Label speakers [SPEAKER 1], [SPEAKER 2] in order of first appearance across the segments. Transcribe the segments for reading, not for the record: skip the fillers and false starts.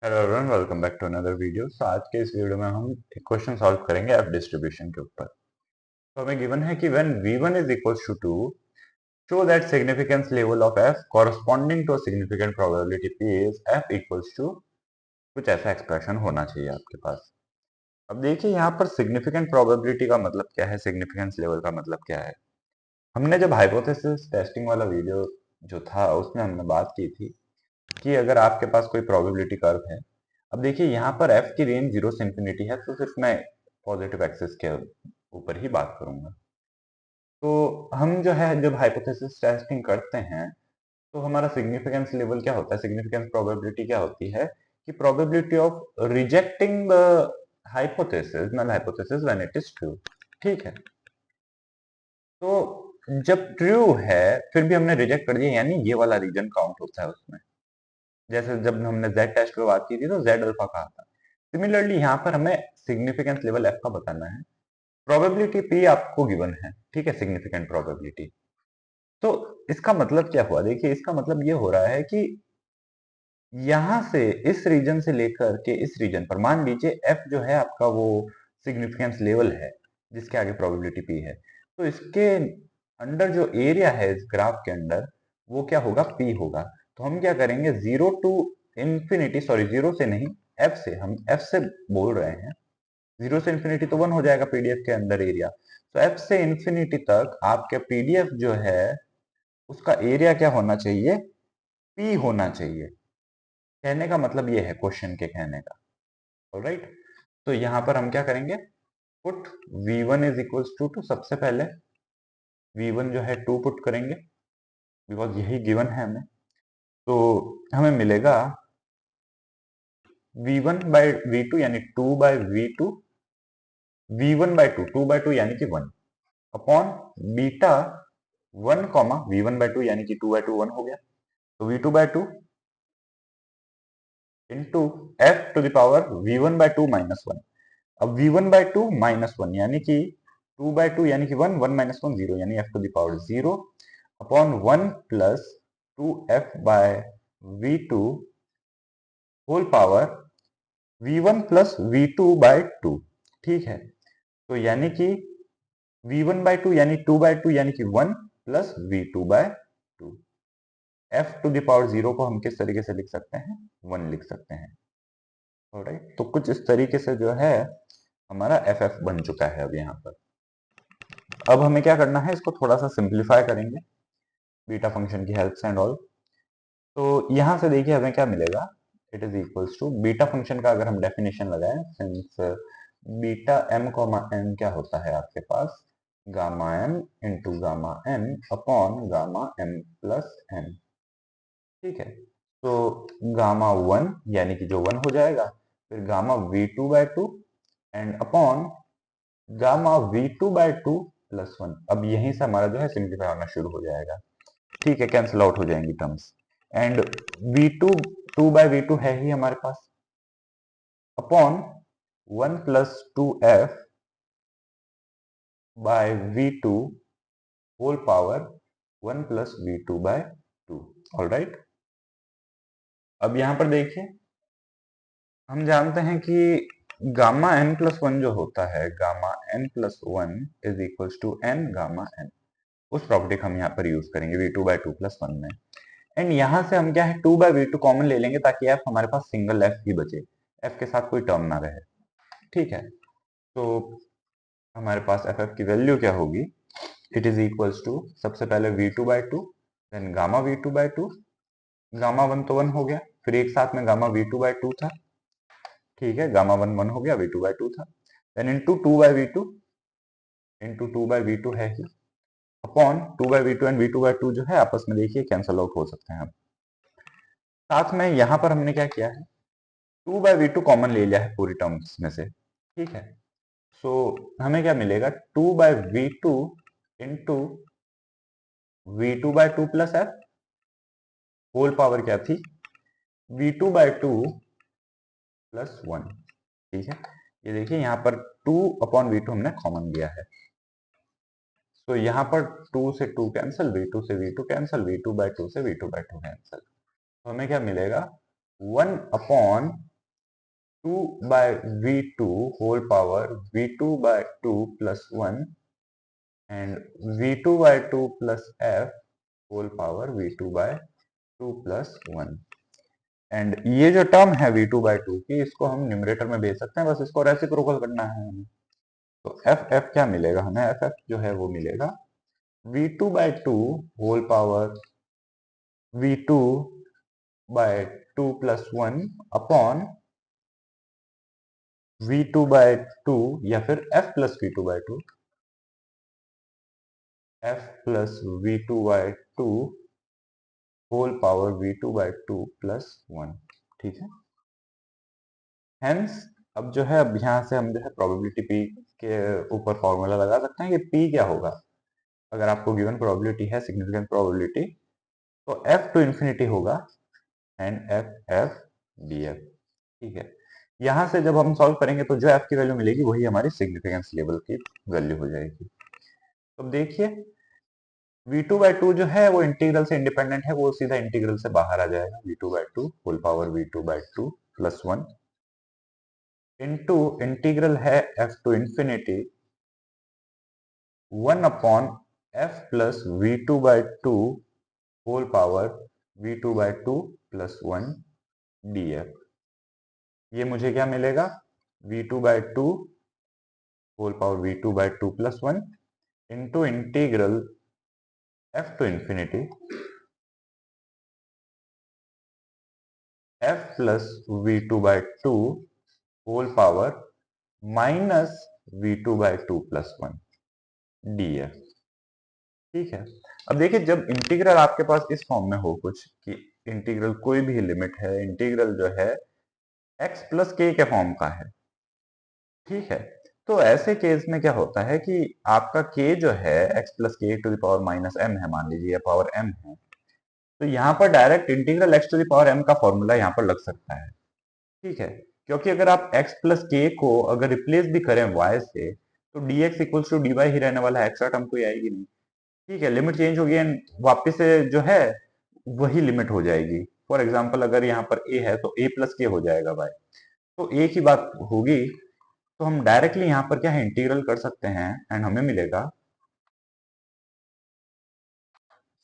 [SPEAKER 1] Hello everyone, welcome back to another video. So आज के इस वीडियो में हम एक क्वेश्चन सॉल्व करेंगे एफ डिस्ट्रीब्यूशन के ऊपर। तो हमें गिवन है कि when v1 is equals to 2, show that significance level of f corresponding to a significant probability p is f equals to, कुछ ऐसा एक्सप्रेशन होना चाहिए आपके पास। अब देखिए यहाँ पर सिग्निफिकेंट प्रोबेबिलिटी का मतलब क्या है, सिग्निफिकेंस लेवल का मतलब क्या है। हमने जब हाइपोथेसिस टेस्टिंग वाला वीडियो जो था उसमें हमने बात की थी कि अगर आपके पास कोई प्रोबेबिलिटी कर्व है। अब देखिए यहाँ पर f की रेंज 0 से इंफिनिटी है, तो सिर्फ मैं पॉजिटिव एक्सिस के ऊपर ही बात करूंगा। तो हम जो है जब हाइपोथेसिस टेस्टिंग करते हैं तो हमारा सिग्निफिकेंस लेवल क्या होता है, सिग्निफिकेंस प्रोबेबिलिटी क्या होती है कि probability of rejecting the hypothesis null hypothesis when it is true. ठीक है, तो जब ट्रू है फिर भी हमने रिजेक्ट कर दिया, यानी ये वाला रीजन काउंट होता है उसमें। जैसे जब हमने Z टेस्ट पे बात की थी तो Z अल्फा कहा था। सिमिलरली यहाँ पर हमें सिग्निफिकेंस लेवल F का बताना है। प्रोबेबिलिटी P आपको गिवन है, ठीक है, सिग्निफिकेंट प्रोबेबिलिटी। तो इसका मतलब क्या हुआ, देखिए इसका मतलब ये हो रहा है कि यहां से इस रीजन से लेकर के इस रीजन पर मान लीजिए F जो है आपका वो सिग्निफिकेंस लेवल है जिसके आगे प्रोबेबिलिटी P है, तो इसके अंडर जो एरिया है इस ग्राफ के अंदर वो क्या होगा, P होगा। तो हम क्या करेंगे, zero to infinity, sorry zero से नहीं, F से, हम F से बोल रहे हैं। जीरो से इंफिनिटी तो 1 हो जाएगा पीडीएफ के अंदर एरिया। तो F से इंफिनिटी तक आपके पीडीएफ जो है उसका एरिया क्या होना चाहिए, P होना चाहिए। कहने का मतलब ये है क्वेश्चन के कहने का। ऑलराइट, तो यहां पर हम क्या करेंगे, put v1 is equals to सबसे पहले v1 जो है 2 पुट करेंगे बिकॉज यही गिवन है हमें। तो हमें मिलेगा v1 बाई v2 यानी 2 by v2, v1 by 2, 2 by 2 यानी कि 1 upon beta 1 comma v1 by 2 यानी कि 2 बाई 2 1 हो गया। तो v2 by 2 into f to the power v1 by 2 minus 1। अब v1 बाई 2 माइनस 1 यानी कि 2 बाई 2 यानी कि 1, 1 माइनस 1 0 यानी f to the power 0 upon 1 plus 2f by v2 whole power v1 plus v2 by 2। ठीक है, तो यानी कि v1 बाय 2 यानी 2 बाय 2 यानी कि 1 plus v2 by 2। f to the power 0 को हम किस तरीके से लिख सकते हैं, 1 लिख सकते हैं। ऑलराइट, तो कुछ इस तरीके से जो है हमारा ff बन चुका है अब यहाँ पर। अब हमें क्या करना है, इसको थोड़ा सा सिंप्लीफाई करेंगे बीटा फंक्शन की हेल्प से एंड ऑल। तो यहां से देखिए हमें क्या मिलेगा, it is equals to beta function का अगर हम डेफिनेशन लगाएं, since beta m comma n क्या होता है आपके पास, gamma m into gamma n upon gamma m plus n। ठीक है, तो गामा 1 यानी कि जो 1 हो जाएगा, फिर gamma v2 by 2 and upon gamma v2 by 2 plus 1। अब यहीं से हमारा जो है सिंप्लीफाई होना शुरू हो जाएगा। ठीक है, कैंसिल आउट हो जाएंगी terms and v2 2 by v2 है ही हमारे पास upon 1 plus 2f by v2 whole power 1 plus v2 by 2। All right, अब यहां पर देखिए हम जानते हैं कि गामा n प्लस वन जो होता है, gamma n plus one is equals to n gamma n। उस प्रॉपर्टी को हम यहाँ पर यूज करेंगे v2 बाय 2 प्लस वन में। एंड यहां से हम क्या है 2 बाय v2 कॉमन ले लेंगे ताकि f हमारे पास सिंगल f ही बचे, f के साथ कोई टर्म ना रहे। ठीक है, तो हमारे पास ff की वैल्यू क्या होगी, इट इज इक्वल्स टू सबसे पहले v2 by 2, then gamma v2 by 2, gamma 1 तो 1 हो गया, फिर एक साथ में गामा v2 बाय 2 था। ठीक है, गामा 1 1 हो गया, v2 बाय 2 था, then into 2 by v2 into 2 by v2 है ही upon 2 by v2 and v2 by 2 जो है आपस में देखिए कैंसल आउट हो सकते हैं। साथ में यहां पर हमने क्या किया है, 2 बाय वी टू कॉमन ले लिया है पूरी टर्म्स में से। ठीक है, सो हमें क्या मिलेगा, 2 by V two into v2 by 2 plus F whole power क्या थी, v2 बाय 2 प्लस 1। ठीक है, ये देखिए यहाँ पर 2 अपॉन वी टू हमने कॉमन लिया है। तो यहाँ पर 2 से 2 कैंसिल, v2 से v2 कैंसिल, v2 बाय 2 से v2 बाय 2 कैंसिल। तो हमें क्या मिलेगा, 1 upon 2 by v2 whole power v2 by 2 plus 1 and v2 by 2 plus f whole power v2 by 2 plus 1 and ये जो टर्म है v2 by 2 की इसको हम न्यूमरेटर में भेज सकते हैं, बस इसको रेसिप्रोकल करना है हमें। तो एफ एफ क्या मिलेगा हमें, एफ एफ जो है वो मिलेगा v2 by 2 whole power v2 by 2 plus 1 upon v2 by 2 या फिर f plus v2 by 2 f plus v2 by 2 whole power v2 by 2 plus 1। ठीक है, हेंस अब जो है अब यहां से हम जो है प्रोबेबिलिटी p के ऊपर फॉर्मूला लगा सकते हैं कि p क्या होगा। अगर आपको गिवन प्रोबेबिलिटी है सिग्निफिकेंट प्रोबेबिलिटी तो f टू इंफिनिटी होगा and F F D F. ठीक है, यहां से जब हम सॉल्व करेंगे तो जो f की वैल्यू मिलेगी वही हमारी सिग्निफिकेंस लेवल की वैल्यू हो जाएगी। तो देखिए v2 by 2 जो है वो इंटीग्रल से इंडिपेंडेंट है, वो सीधा इंटीग्रल से बाहर आ जाएगा। v2 by 2 whole power v2 by 2 plus 1 into integral है f to infinity 1 upon f plus v2 by 2 whole power v2 by 2 plus 1 df। ये मुझे क्या मिलेगा, v2 by 2 whole power v2 by 2 plus 1 into integral f to infinity f plus v2 by 2 whole power minus v2 by 2 plus 1 df। ठीक है, अब देखिए जब integral आपके पास इस फॉर्म में हो कुछ कि इंटीग्रल कोई भी लिमिट है, इंटीग्रल जो है x प्लस के फॉर्म का है। ठीक है, तो ऐसे केस में क्या होता है कि आपका k जो है x plus K to the power minus m है, मान लीजिए पावर m है, तो यहाँ पर direct integral x to the power m का फॉर्मूला यहाँ पर लग सकता है। ठीक है, क्योंकि अगर आप x प्लस के को अगर रिप्लेस भी करें y से तो dx इक्वल्स टू dy ही रहने वाला है, एक्स्ट्रा टर्म कोई आएगी नहीं। ठीक है, लिमिट चेंज होगी एंड वापिस से जो है वही लिमिट हो जाएगी। फॉर एग्जाम्पल अगर यहाँ पर a है तो a प्लस के हो जाएगा y, तो a की बात होगी तो हम डायरेक्टली यहाँ पर क्या है इंटीग्रल कर सकते हैं एंड हमें मिलेगा,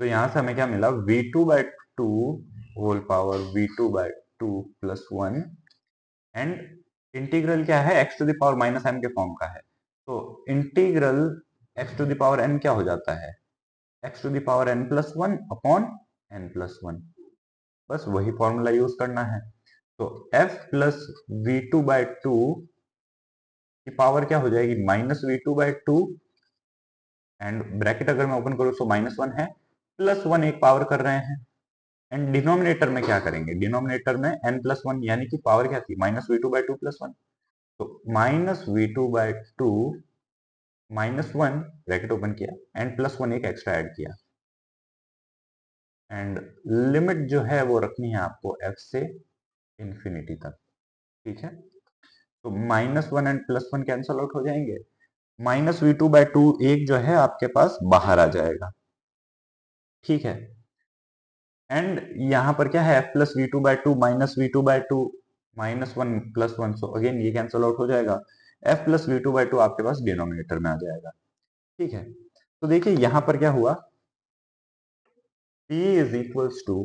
[SPEAKER 1] तो यहाँ से हमें क्या मिला v2 by 2 whole power v2 by 2 plus 1 and integral क्या है x to the power minus m के फॉर्म का है, तो integral x to the power n क्या हो जाता है, x to the power n plus 1 upon n plus 1, बस वही फॉर्मूला यूज करना है। तो f plus V two by two की पावर क्या हो जाएगी minus V two by to and bracket अगर मैं ओपन करूं तो माइनस 1 है, प्लस 1 एक पावर कर रहे हैं एंड डिनोमिनेटर में क्या करेंगे, डिनोमिनेटर में n प्लस 1 यानी कि पावर क्या थी minus V two by two plus 1, तो minus V two by two minus 1 bracket open किया एंड प्लस 1 एक एक्स्ट्रा ऐड किया एंड लिमिट जो है वो रखनी है आपको f से इंफिनिटी तक। ठीक है, तो minus 1 and plus 1 cancel out हो जाएंगे, minus V two by two एक जो है आपके पास बाहर आ जाएगा। ठीक है, एंड यहां पर क्या है f plus V two by two minus V two by two minus 1 plus 1, so again ये कैंसल आउट हो जाएगा, f plus V two by two आपके पास डिनोमिनेटर में आ जाएगा। ठीक है, तो देखिए यहां पर क्या हुआ, p is equals to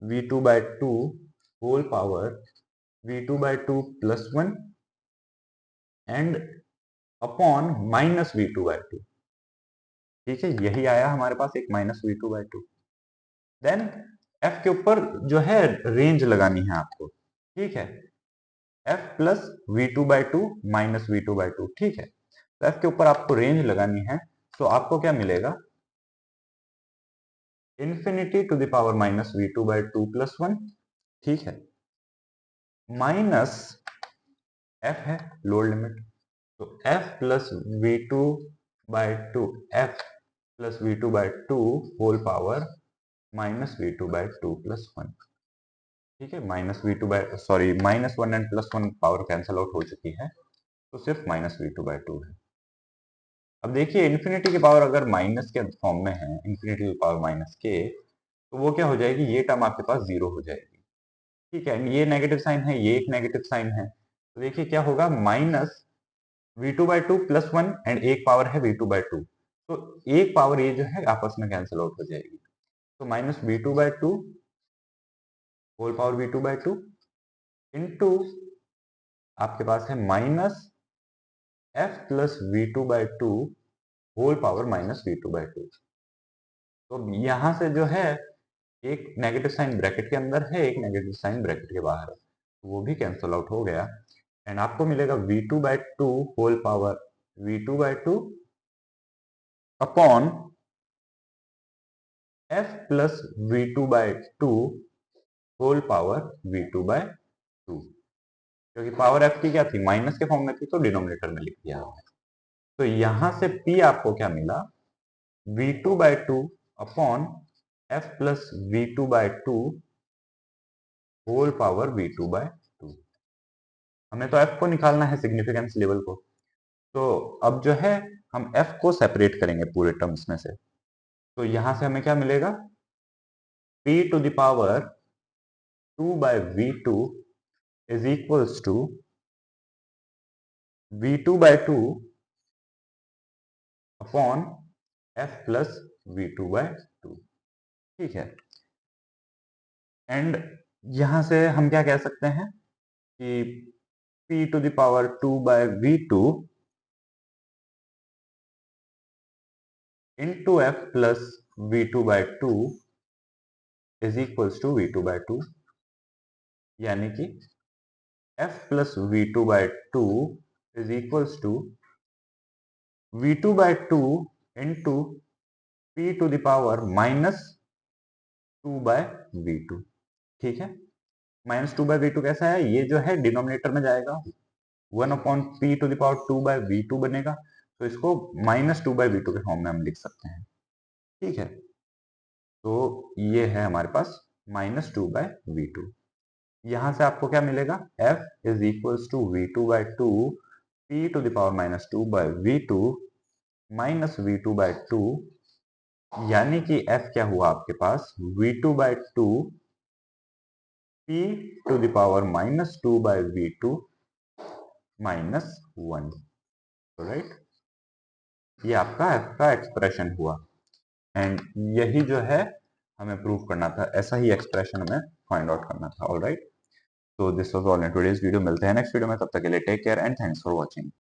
[SPEAKER 1] V two by two whole power V two by two plus 1 and upon minus V two by two. ठीक है, यही आया हमारे पास एक minus V two by two. Then F के ऊपर जो है रेंज लगानी है आपको। ठीक है, F plus V two by two minus V two by two. ठीक है, तो एफ के ऊपर आपको रेंज लगानी है, तो आपको क्या मिलेगा infinity to the power minus V two by two plus 1। ठीक है, माइनस एफ है लोअर लिमिट, तो F plus V two by two F plus V two by two whole power minus V two by two plus 1। ठीक है, minus V two by sorry minus 1 and plus 1 power cancel out हो चुकी है, तो सिर्फ minus V two by two है। अब देखिए इन्फिनिटी की पावर अगर माइनस के फॉर्म में है, इन्फिनिटी की पावर माइनस के, तो वो क्या हो जाएगी, ये टर्म आपके पास जीरो हो जाएगी। ठीक है, ये नेगेटिव साइन है, ये एक नेगेटिव साइन है, तो देखिए क्या होगा, माइनस v2/2 प्लस 1 एंड एक पावर है v2/2, तो एक पावर ये जो है आपस में कैंसिल आउट हो जाएगी। तो minus v2/2 whole power v2/2 into आपके पास है minus f plus v2/2 whole power minus v2/2। तो यहां से जो है एक नेगेटिव साइन ब्रैकेट के अंदर है, एक नेगेटिव साइन ब्रैकेट के बाहर है, तो वो भी कैंसिल आउट हो गया एंड आपको मिलेगा v2/2 whole power v2/2 upon f plus v2/2 whole power v2/2, क्योंकि पावर f की क्या थी, माइनस के फॉर्म में थी, तो डिनोमिनेटर में लिख दिया है। तो यहां से p आपको क्या मिला, v2/2 upon f plus v2/2 whole power v2/2। हमें तो f को निकालना है, सिग्निफिकेंस लेवल को, तो अब जो है हम f को सेपरेट करेंगे पूरे टर्म्स में से। तो यहां से हमें क्या मिलेगा, p to the power 2/v2 is equals to v2/2 upon f plus v2/2। ठीक है, एंड यहां से हम क्या कह सकते हैं कि p to the power 2/v2 into f plus v2/2 is equals to v2/2, यानी कि f plus v2/2 is equals to v2/2 into p to the power minus 2/v2। ठीक है, माइनस 2/v2 कैसा है, ये जो है डिनोमिनेटर में जाएगा, 1 upon p to the power 2/v2 बनेगा, तो इसको माइनस 2/v2 के फॉर्म में हम लिख सकते हैं। ठीक है, तो ये है हमारे पास माइनस 2/v2। यहां से आपको क्या मिलेगा, f is equals to v2/2 p to the power minus 2/v2 minus v2/2, यानी कि f क्या हुआ आपके पास, v2/2 p to the power minus 2/v2 minus 1। Right, ये आपका f का एक्सप्रेशन हुआ एंड यही जो है हमें प्रूव करना था, ऐसा ही एक्सप्रेशन हमें फाइंड आउट करना था। ऑलराइट, तो this was all in today's video, मिलते हैं नेक्स्ट वीडियो में, तब तक के लिए take care and thanks for watching.